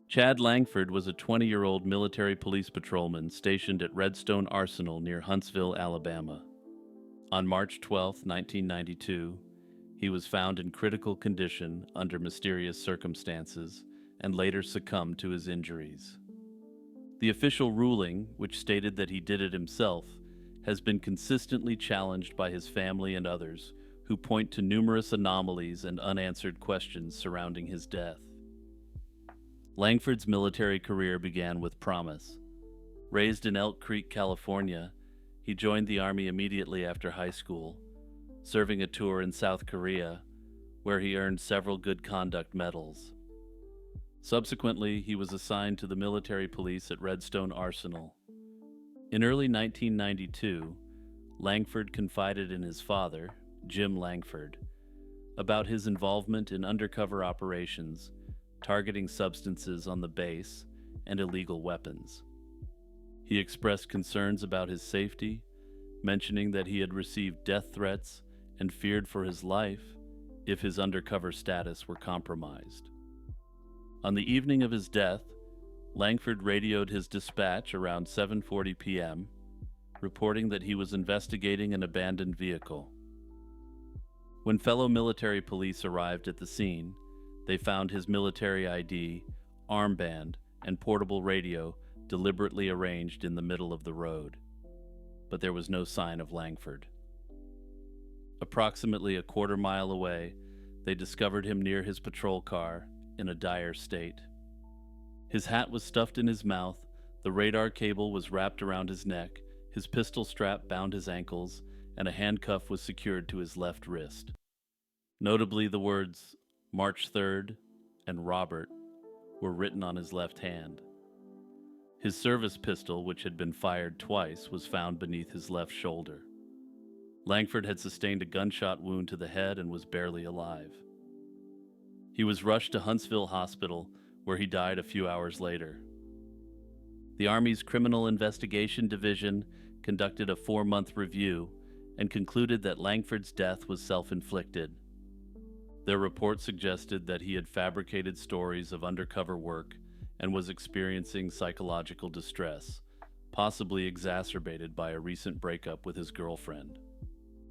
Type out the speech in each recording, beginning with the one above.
Chad Langford was a 20-year-old military police patrolman stationed at Redstone Arsenal near Huntsville, Alabama. On March 12, 1992, he was found in critical condition under mysterious circumstances and later succumbed to his injuries. The official ruling, which stated that he did it himself, has been consistently challenged by his family and others who point to numerous anomalies and unanswered questions surrounding his death. Langford's military career began with promise. Raised in Elk Creek, California, he joined the Army immediately after high school, serving a tour in South Korea, where he earned several good conduct medals. Subsequently, he was assigned to the military police at Redstone Arsenal. In early 1992, Langford confided in his father, Jim Langford, about his involvement in undercover operations targeting substances on the base and illegal weapons. He expressed concerns about his safety, mentioning that he had received death threats and feared for his life if his undercover status were compromised. On the evening of his death, Langford radioed his dispatch around 7:40 p.m., reporting that he was investigating an abandoned vehicle. When fellow military police arrived at the scene, they found his military ID, armband, and portable radio deliberately arranged in the middle of the road. But there was no sign of Langford. Approximately a quarter-mile away, they discovered him near his patrol car in a dire state. His hat was stuffed in his mouth, the radar cable was wrapped around his neck, his pistol strap bound his ankles, and a handcuff was secured to his left wrist. Notably, the words March 3rd and Robert were written on his left hand. His service pistol, which had been fired twice, was found beneath his left shoulder. Langford had sustained a gunshot wound to the head and was barely alive. He was rushed to Huntsville Hospital, where he died a few hours later. The Army's Criminal Investigation Division conducted a 4-month review and concluded that Langford's death was self-inflicted. Their report suggested that he had fabricated stories of undercover work and was experiencing psychological distress, possibly exacerbated by a recent breakup with his girlfriend.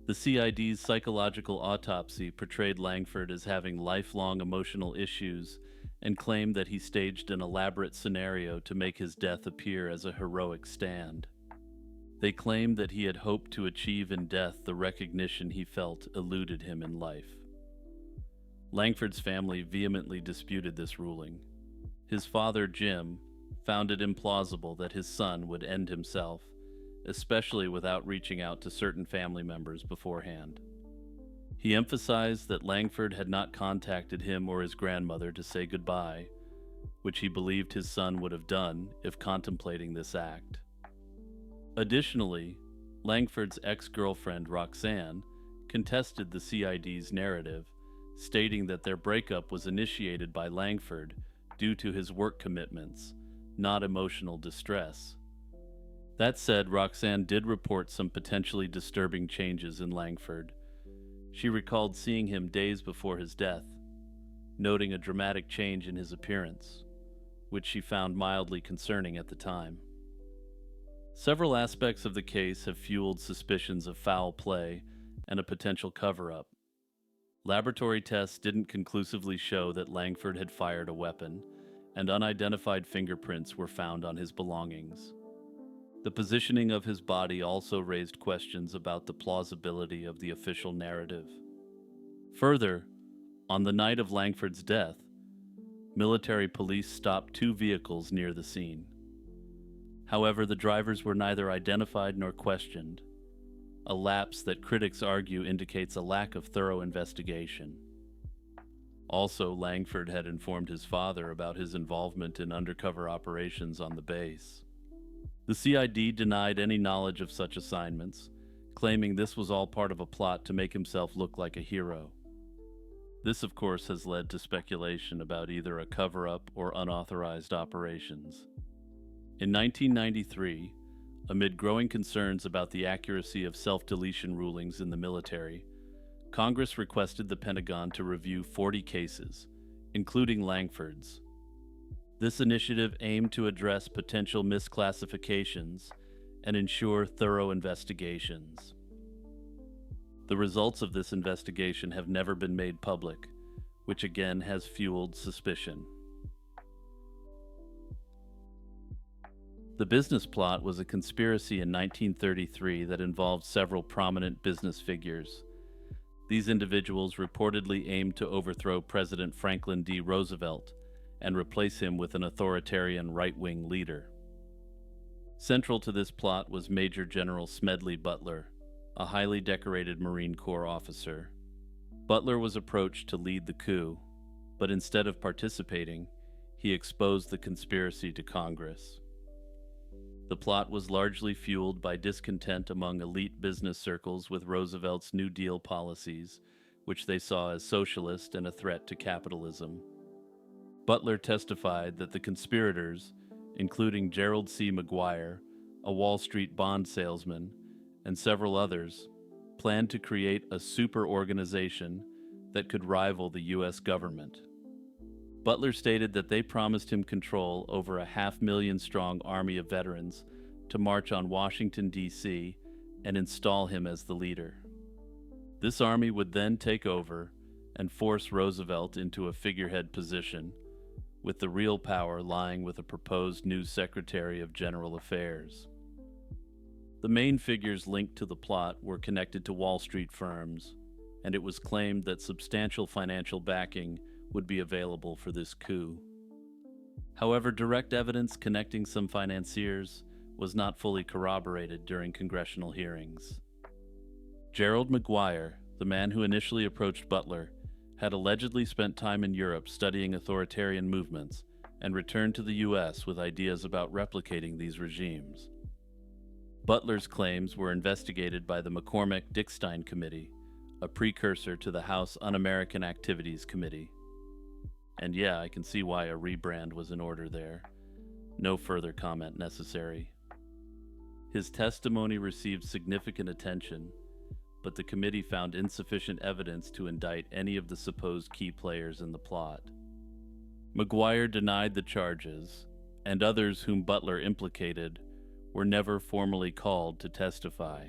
The CID's psychological autopsy portrayed Langford as having lifelong emotional issues and claimed that he staged an elaborate scenario to make his death appear as a heroic stand. They claimed that he had hoped to achieve in death the recognition he felt eluded him in life. Langford's family vehemently disputed this ruling. His father, Jim, found it implausible that his son would end himself, especially without reaching out to certain family members beforehand. He emphasized that Langford had not contacted him or his grandmother to say goodbye, which he believed his son would have done if contemplating this act. Additionally, Langford's ex-girlfriend, Roxanne, contested the CID's narrative, stating that their breakup was initiated by Langford due to his work commitments, not emotional distress. That said, Roxanne did report some potentially disturbing changes in Langford. She recalled seeing him days before his death, noting a dramatic change in his appearance, which she found mildly concerning at the time. Several aspects of the case have fueled suspicions of foul play and a potential cover-up. Laboratory tests didn't conclusively show that Langford had fired a weapon, and unidentified fingerprints were found on his belongings. The positioning of his body also raised questions about the plausibility of the official narrative. Further, on the night of Langford's death, military police stopped 2 vehicles near the scene. However, the drivers were neither identified nor questioned, a lapse that critics argue indicates a lack of thorough investigation. Also, Langford had informed his father about his involvement in undercover operations on the base. The CID denied any knowledge of such assignments, claiming this was all part of a plot to make himself look like a hero. This, of course, has led to speculation about either a cover-up or unauthorized operations. In 1993, amid growing concerns about the accuracy of self-deletion rulings in the military, Congress requested the Pentagon to review 40 cases, including Langford's. This initiative aimed to address potential misclassifications and ensure thorough investigations. The results of this investigation have never been made public, which again has fueled suspicion. The business plot was a conspiracy in 1933 that involved several prominent business figures. These individuals reportedly aimed to overthrow President Franklin D. Roosevelt and replace him with an authoritarian right-wing leader. Central to this plot was Major General Smedley Butler, a highly decorated Marine Corps officer. Butler was approached to lead the coup, but instead of participating, he exposed the conspiracy to Congress. The plot was largely fueled by discontent among elite business circles with Roosevelt's New Deal policies, which they saw as socialist and a threat to capitalism. Butler testified that the conspirators, including Gerald C. McGuire, a Wall Street bond salesman, and several others, planned to create a super organization that could rival the U.S. government. Butler stated that they promised him control over a 500,000-strong army of veterans to march on Washington, D.C., and install him as the leader. This army would then take over and force Roosevelt into a figurehead position, with the real power lying with a proposed new Secretary of General Affairs. The main figures linked to the plot were connected to Wall Street firms, and it was claimed that substantial financial backing would be available for this coup. However, direct evidence connecting some financiers was not fully corroborated during congressional hearings. Gerald McGuire, the man who initially approached Butler, had allegedly spent time in Europe studying authoritarian movements and returned to the U.S. with ideas about replicating these regimes. Butler's claims were investigated by the McCormick-Dickstein Committee, a precursor to the House Un-American Activities Committee. And yeah, I can see why a rebrand was in order there. No further comment necessary. His testimony received significant attention, but the committee found insufficient evidence to indict any of the supposed key players in the plot. McGuire denied the charges, and others whom Butler implicated were never formally called to testify.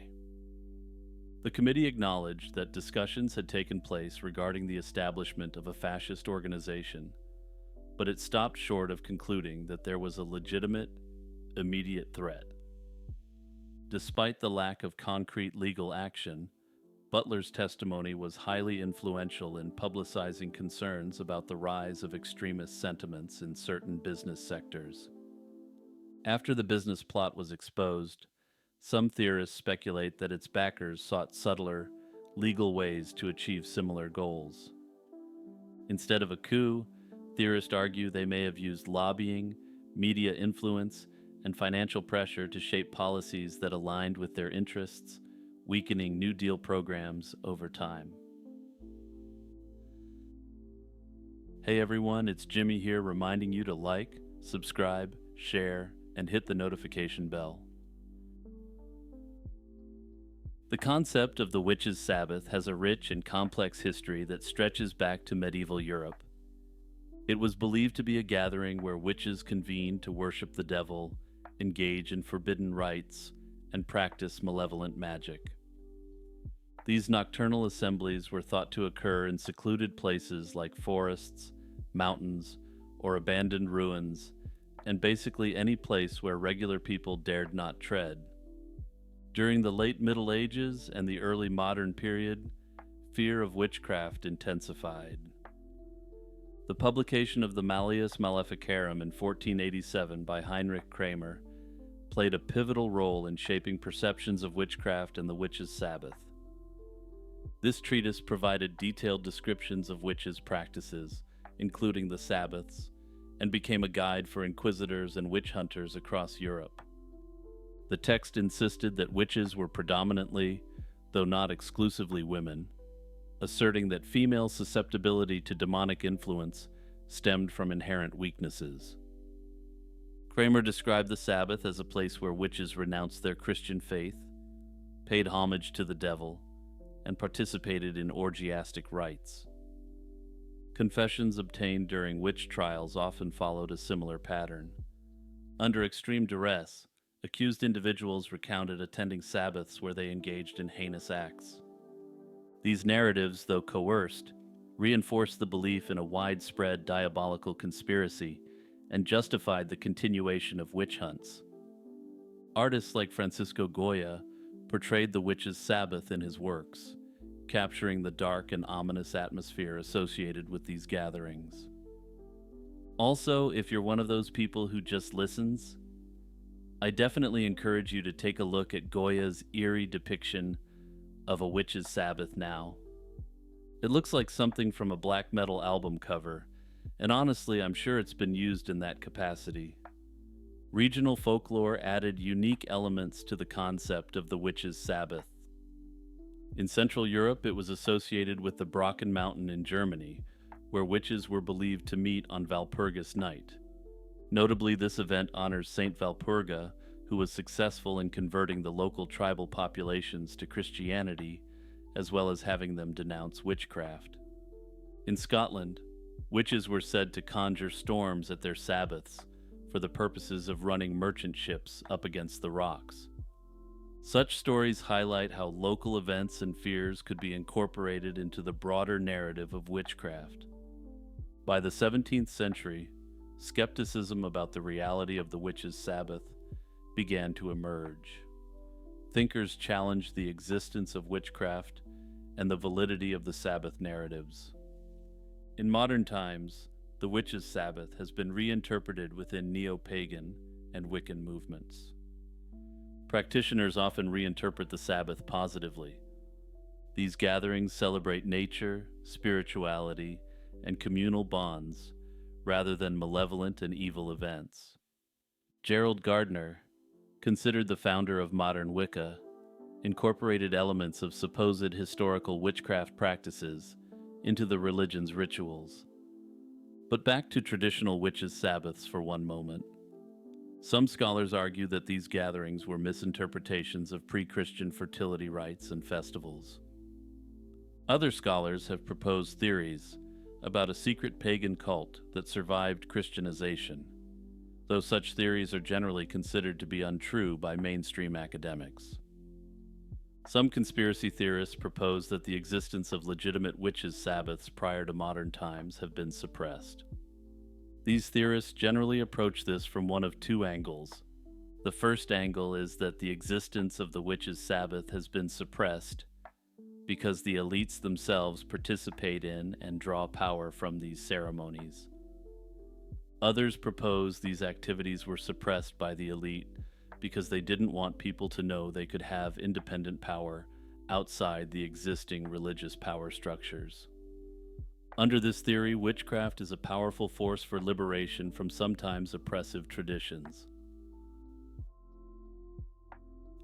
The committee acknowledged that discussions had taken place regarding the establishment of a fascist organization, but it stopped short of concluding that there was a legitimate, immediate threat. Despite the lack of concrete legal action, Butler's testimony was highly influential in publicizing concerns about the rise of extremist sentiments in certain business sectors. After the business plot was exposed, some theorists speculate that its backers sought subtler, legal ways to achieve similar goals. Instead of a coup, theorists argue they may have used lobbying, media influence, and financial pressure to shape policies that aligned with their interests, weakening New Deal programs over time. Hey everyone, it's Jimmy here reminding you to like, subscribe, share, and hit the notification bell. The concept of the witches' Sabbath has a rich and complex history that stretches back to medieval Europe. It was believed to be a gathering where witches convened to worship the devil, engage in forbidden rites, and practice malevolent magic. These nocturnal assemblies were thought to occur in secluded places like forests, mountains, or abandoned ruins, and basically any place where regular people dared not tread. During the late Middle Ages and the early modern period, fear of witchcraft intensified. The publication of the Malleus Maleficarum in 1487 by Heinrich Kramer played a pivotal role in shaping perceptions of witchcraft and the witches' Sabbath. This treatise provided detailed descriptions of witches' practices, including the Sabbaths, and became a guide for inquisitors and witch hunters across Europe. The text insisted that witches were predominantly, though not exclusively, women, asserting that female susceptibility to demonic influence stemmed from inherent weaknesses. Kramer described the Sabbath as a place where witches renounced their Christian faith, paid homage to the devil, and participated in orgiastic rites. Confessions obtained during witch trials often followed a similar pattern. Under extreme duress, accused individuals recounted attending Sabbaths where they engaged in heinous acts. These narratives, though coerced, reinforced the belief in a widespread diabolical conspiracy and justified the continuation of witch hunts. Artists like Francisco Goya portrayed the witch's Sabbath in his works, capturing the dark and ominous atmosphere associated with these gatherings. Also, if you're one of those people who just listens, I definitely encourage you to take a look at Goya's eerie depiction of a witch's Sabbath now. It looks like something from a black metal album cover, and honestly, I'm sure it's been used in that capacity. Regional folklore added unique elements to the concept of the witch's Sabbath. In Central Europe, it was associated with the Brocken Mountain in Germany, where witches were believed to meet on Walpurgis Night. Notably, this event honors Saint Walpurga, who was successful in converting the local tribal populations to Christianity, as well as having them denounce witchcraft. In Scotland, witches were said to conjure storms at their Sabbaths for the purposes of running merchant ships up against the rocks. Such stories highlight how local events and fears could be incorporated into the broader narrative of witchcraft. By the 17th century, skepticism about the reality of the witch's Sabbath began to emerge. Thinkers challenged the existence of witchcraft and the validity of the Sabbath narratives. In modern times, the witch's Sabbath has been reinterpreted within neo-pagan and Wiccan movements. Practitioners often reinterpret the Sabbath positively. These gatherings celebrate nature, spirituality, and communal bonds rather than malevolent and evil events. Gerald Gardner, considered the founder of modern Wicca, incorporated elements of supposed historical witchcraft practices into the religion's rituals. But back to traditional witches' Sabbaths for one moment. Some scholars argue that these gatherings were misinterpretations of pre-Christian fertility rites and festivals. Other scholars have proposed theories about a secret pagan cult that survived Christianization, though such theories are generally considered to be untrue by mainstream academics. Some conspiracy theorists propose that the existence of legitimate witches' Sabbaths prior to modern times have been suppressed. These theorists generally approach this from one of two angles. The first angle is that the existence of the witches' Sabbath has been suppressed because the elites themselves participate in and draw power from these ceremonies. Others propose these activities were suppressed by the elite because they didn't want people to know they could have independent power outside the existing religious power structures. Under this theory, witchcraft is a powerful force for liberation from sometimes oppressive traditions.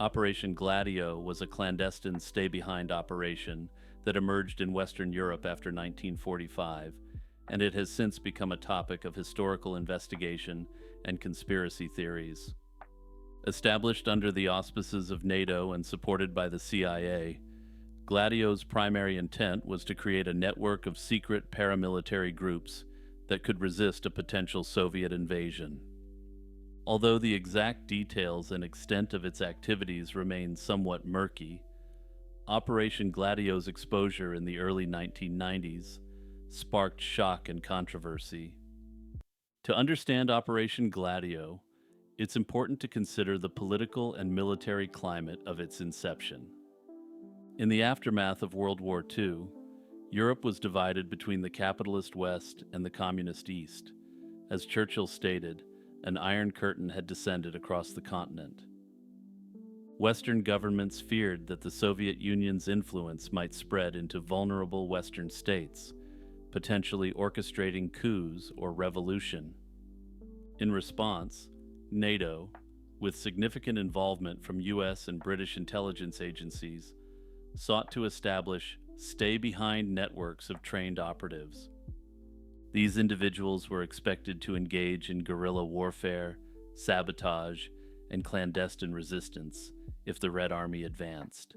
Operation Gladio was a clandestine stay-behind operation that emerged in Western Europe after 1945, and it has since become a topic of historical investigation and conspiracy theories. Established under the auspices of NATO and supported by the CIA, Gladio's primary intent was to create a network of secret paramilitary groups that could resist a potential Soviet invasion. Although the exact details and extent of its activities remain somewhat murky, Operation Gladio's exposure in the early 1990s sparked shock and controversy. To understand Operation Gladio, it's important to consider the political and military climate of its inception. In the aftermath of World War II, Europe was divided between the capitalist West and the communist East. As Churchill stated, an iron curtain had descended across the continent. Western governments feared that the Soviet Union's influence might spread into vulnerable Western states, potentially orchestrating coups or revolution. In response, NATO, with significant involvement from US and British intelligence agencies, sought to establish stay-behind networks of trained operatives. These individuals were expected to engage in guerrilla warfare, sabotage, and clandestine resistance if the Red Army advanced.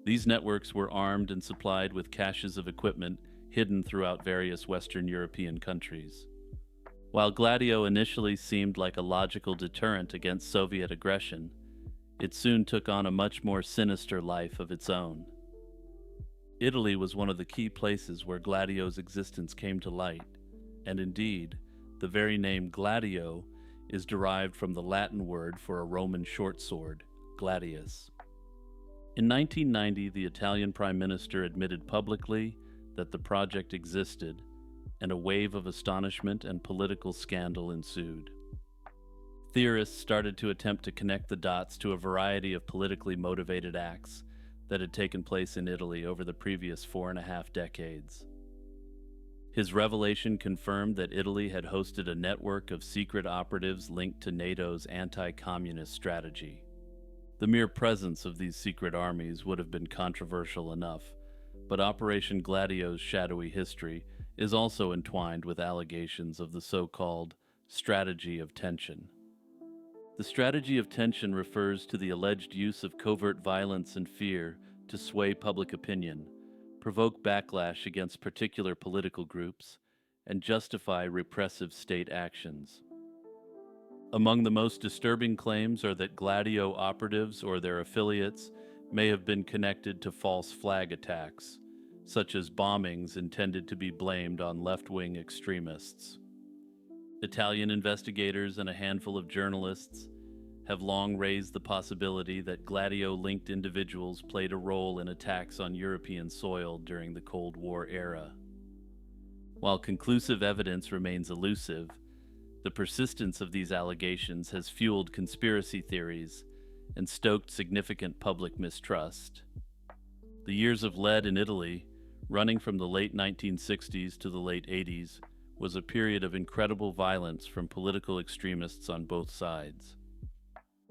These networks were armed and supplied with caches of equipment hidden throughout various Western European countries. While Gladio initially seemed like a logical deterrent against Soviet aggression, it soon took on a much more sinister life of its own. Italy was one of the key places where Gladio's existence came to light, and indeed, the very name Gladio is derived from the Latin word for a Roman short sword, gladius. In 1990, the Italian Prime Minister admitted publicly that the project existed, and a wave of astonishment and political scandal ensued. Theorists started to attempt to connect the dots to a variety of politically motivated acts that had taken place in Italy over the previous 4.5 decades. His revelation confirmed that Italy had hosted a network of secret operatives linked to NATO's anti-communist strategy. The mere presence of these secret armies would have been controversial enough, but Operation Gladio's shadowy history is also entwined with allegations of the so-called strategy of tension. The strategy of tension refers to the alleged use of covert violence and fear to sway public opinion, provoke backlash against particular political groups, and justify repressive state actions. Among the most disturbing claims are that Gladio operatives or their affiliates may have been connected to false flag attacks, such as bombings intended to be blamed on left-wing extremists. Italian investigators and a handful of journalists have long raised the possibility that Gladio-linked individuals played a role in attacks on European soil during the Cold War era. While conclusive evidence remains elusive, the persistence of these allegations has fueled conspiracy theories and stoked significant public mistrust. The years of lead in Italy, running from the late 1960s to the late 80s, was a period of incredible violence from political extremists on both sides.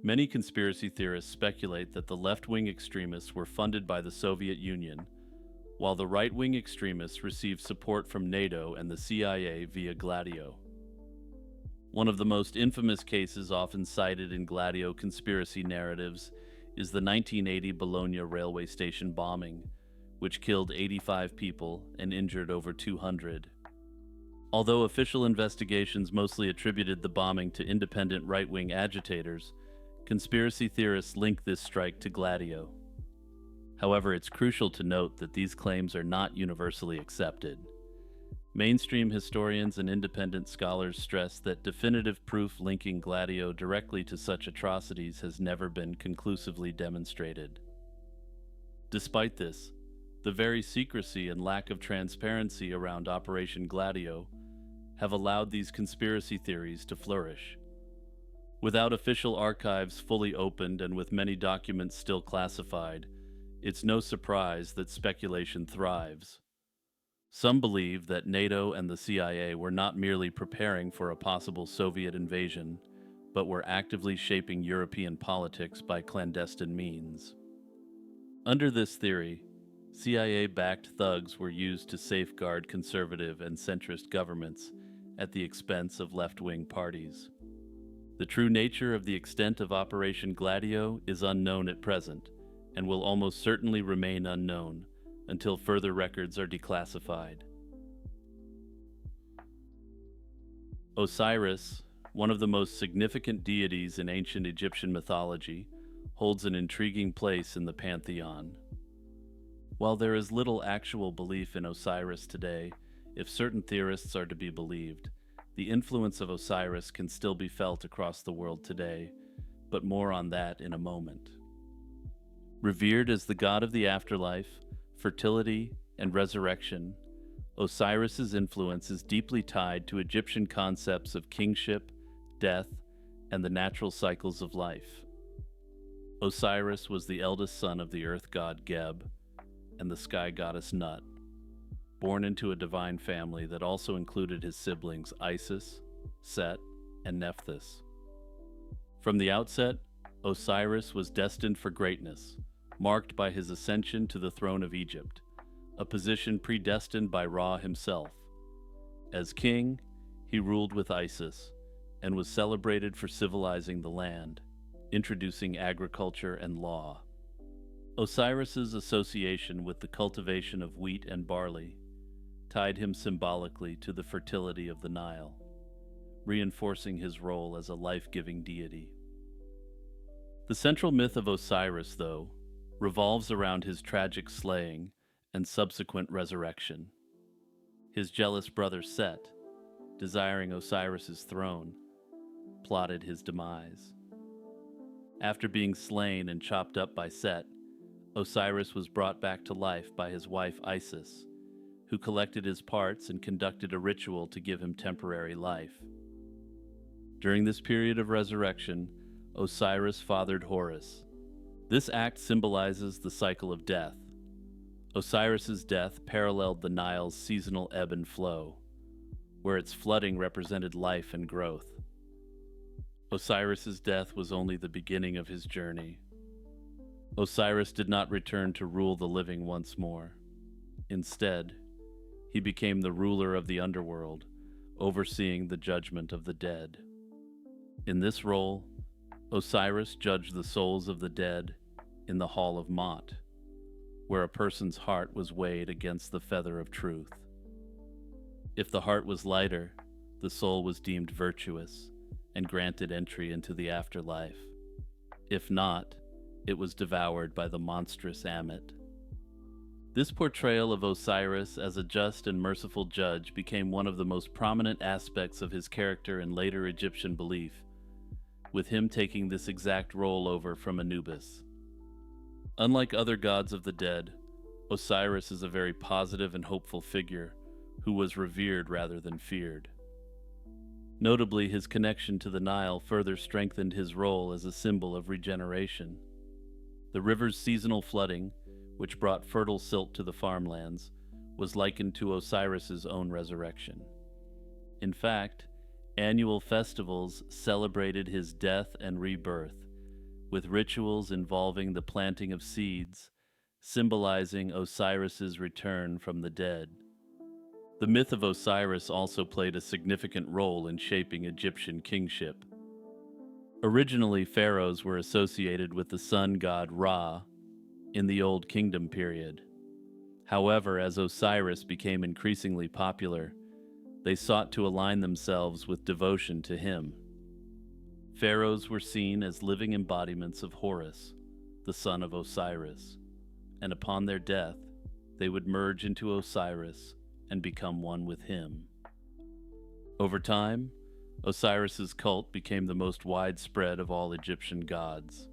Many conspiracy theorists speculate that the left-wing extremists were funded by the Soviet Union, while the right-wing extremists received support from NATO and the CIA via Gladio. One of the most infamous cases often cited in Gladio conspiracy narratives is the 1980 Bologna railway station bombing, which killed 85 people and injured over 200. Although official investigations mostly attributed the bombing to independent right-wing agitators, conspiracy theorists link this strike to Gladio. However, it's crucial to note that these claims are not universally accepted. Mainstream historians and independent scholars stress that definitive proof linking Gladio directly to such atrocities has never been conclusively demonstrated. Despite this, the very secrecy and lack of transparency around Operation Gladio have allowed these conspiracy theories to flourish. Without official archives fully opened and with many documents still classified, it's no surprise that speculation thrives. Some believe that NATO and the CIA were not merely preparing for a possible Soviet invasion, but were actively shaping European politics by clandestine means. Under this theory, CIA-backed thugs were used to safeguard conservative and centrist governments at the expense of left-wing parties. The true nature of the extent of Operation Gladio is unknown at present, and will almost certainly remain unknown until further records are declassified. Osiris, one of the most significant deities in ancient Egyptian mythology, holds an intriguing place in the pantheon. While there is little actual belief in Osiris today, if certain theorists are to be believed, the influence of Osiris can still be felt across the world today, but more on that in a moment. Revered as the god of the afterlife, fertility, and resurrection, Osiris's influence is deeply tied to Egyptian concepts of kingship, death, and the natural cycles of life. Osiris was the eldest son of the earth god Geb and the sky goddess Nut, born into a divine family that also included his siblings Isis, Set, and Nephthys. From the outset, Osiris was destined for greatness, marked by his ascension to the throne of Egypt, a position predestined by Ra himself. As king, he ruled with Isis, and was celebrated for civilizing the land, introducing agriculture and law. Osiris's association with the cultivation of wheat and barley, tied him symbolically to the fertility of the Nile, reinforcing his role as a life-giving deity. The central myth of Osiris, though, revolves around his tragic slaying and subsequent resurrection. His jealous brother Set, desiring Osiris's throne, plotted his demise. After being slain and chopped up by Set, Osiris was brought back to life by his wife Isis, who collected his parts and conducted a ritual to give him temporary life. During this period of resurrection, Osiris fathered Horus. This act symbolizes the cycle of death. Osiris's death paralleled the Nile's seasonal ebb and flow, where its flooding represented life and growth. Osiris's death was only the beginning of his journey. Osiris did not return to rule the living once more. Instead, he became the ruler of the underworld, overseeing the judgment of the dead. In this role, Osiris judged the souls of the dead in the Hall of Mot, where a person's heart was weighed against the feather of truth. If the heart was lighter, the soul was deemed virtuous and granted entry into the afterlife. If not, it was devoured by the monstrous Ammit. This portrayal of Osiris as a just and merciful judge became one of the most prominent aspects of his character in later Egyptian belief, with him taking this exact role over from Anubis. Unlike other gods of the dead, Osiris is a very positive and hopeful figure who was revered rather than feared. Notably, his connection to the Nile further strengthened his role as a symbol of regeneration. The river's seasonal flooding, which brought fertile silt to the farmlands, was likened to Osiris's own resurrection. In fact, annual festivals celebrated his death and rebirth, with rituals involving the planting of seeds, symbolizing Osiris's return from the dead. The myth of Osiris also played a significant role in shaping Egyptian kingship. Originally, pharaohs were associated with the sun god Ra in the Old Kingdom period. However, as Osiris became increasingly popular, they sought to align themselves with devotion to him. Pharaohs were seen as living embodiments of Horus, the son of Osiris, and upon their death, they would merge into Osiris and become one with him. Over time, Osiris's cult became the most widespread of all Egyptian gods.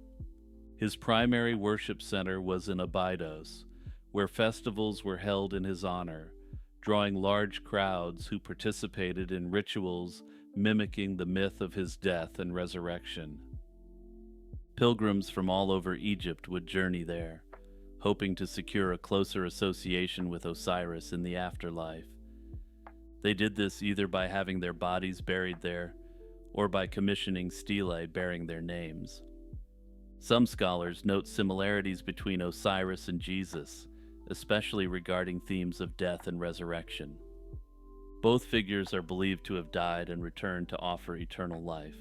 His primary worship center was in Abydos, where festivals were held in his honor, drawing large crowds who participated in rituals mimicking the myth of his death and resurrection. Pilgrims from all over Egypt would journey there, hoping to secure a closer association with Osiris in the afterlife. They did this either by having their bodies buried there or by commissioning stelae bearing their names. Some scholars note similarities between Osiris and Jesus, especially regarding themes of death and resurrection. Both figures are believed to have died and returned to offer eternal life.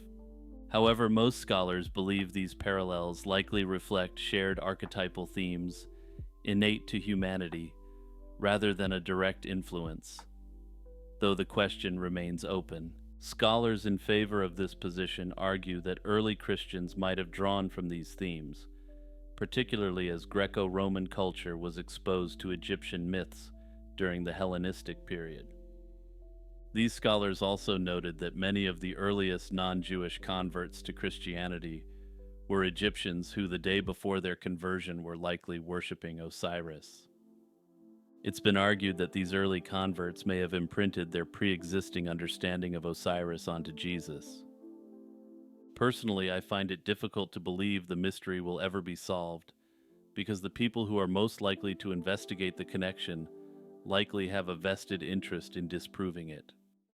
However, most scholars believe these parallels likely reflect shared archetypal themes innate to humanity rather than a direct influence. Though the question remains open, scholars in favor of this position argue that early Christians might have drawn from these themes, particularly as Greco-Roman culture was exposed to Egyptian myths during the Hellenistic period. These scholars also noted that many of the earliest non-Jewish converts to Christianity were Egyptians who the day before their conversion were likely worshiping Osiris. It's been argued that these early converts may have imprinted their pre-existing understanding of Osiris onto Jesus. Personally, I find it difficult to believe the mystery will ever be solved, because the people who are most likely to investigate the connection likely have a vested interest in disproving it.